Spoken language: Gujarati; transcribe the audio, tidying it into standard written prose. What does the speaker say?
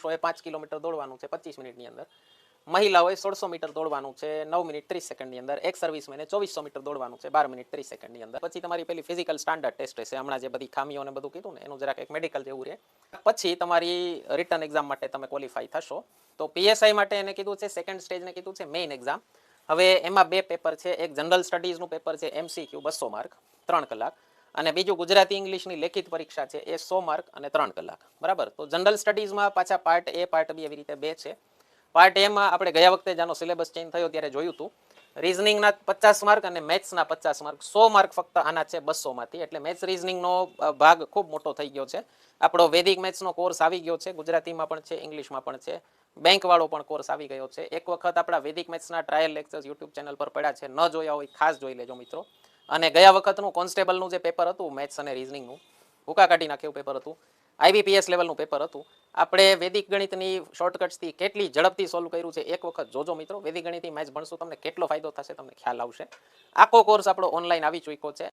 પુરુષોએ 5 કિલોમીટર દોડવાનું છે 25 મિનિટની અંદર, મહિલાઓએ 1600 મીટર દોડવાનું છે 9 મિનિટ 30 સેકન્ડની અંદર, એક સર્વિસમેને 2400 મીટર દોડવાનું છે 12 મિનિટ 30 સેકન્ડની અંદર. પછી તમારી પેલી ફિઝિકલ સ્ટાન્ડર્ડ ટેસ્ટ રહેશે, હમણાં જે બધી ખામીઓ ને બધું કીધું ને એનું જરાક એક મેડિકલ જેવું રહે. પછી તમારી રિટર્ન એક્ઝામ માટે તમે ક્વોલિફાય થશો. તો પીએસઆઈ માટે એને કીધું છે સેકન્ડ સ્ટેજને કીધું છે મેઇન એક્ઝામ. હવે એમાં બે પેપર છે, એક જનરલ સ્ટડીઝનું પેપર છે MCQ 200 માર્ક 3 કલાક, અને બીજું ગુજરાતી ઇંગ્લિશની લેખિત પરીક્ષા છે એ 100 માર્ક અને 3 કલાક. બરાબર. તો જનરલ સ્ટડીઝમાં પાછા પાર્ટ A પાર્ટ B એવી રીતે બે છે. પાર્ટ એમાં આપણે ગયા વખતે જાનો સિલેબસ ચેન્જ થયો ત્યારે જોયું હતું, રીઝનિંગના 50 માર્ક અને મેથ્સના 50 માર્ક, 100 માર્ક ફક્ત આના છે 200 માંથી. એટલે મેથ્સ રીઝનિંગનો ભાગ ખૂબ મોટો થઈ ગયો છે. આપણો વૈદિક મેથ્સનો કોર્સ આવી ગયો છે, ગુજરાતીમાં પણ છે, ઇંગ્લિશમાં પણ છે, બેંક વાળો પણ કોર્સ આવી ગયો છે. એક વખત આપણા વૈદિક મેથ્સના ટ્રાયલ લેક્ચર્સ યુટ્યુબ ચેનલ પર પડ્યા છે, ન જોયા હોય ખાસ જોઈ લેજો મિત્રો. અને ગયા વખતનું કોન્સ્ટેબલનું જે પેપર હતું મેથ્સ અને રીઝનિંગનું, ભૂકા કાઢી નાખ્યું પેપર હતું, IBPS લેવલનું પેપર હતું. આપણે વૈદિક ગણિતની શોર્ટકટ્સથી કેટલી ઝડપથી સોલ્વ કર્યું છે એક વખત જોજો મિત્રો. વૈદિક ગણિતની મેથ્સ ભણશું તમને કેટલો ફાયદો થશે તમને ખ્યાલ આવશે. આખો કોર્સ આપણો ઓનલાઈન આવી ચૂક્યો છે.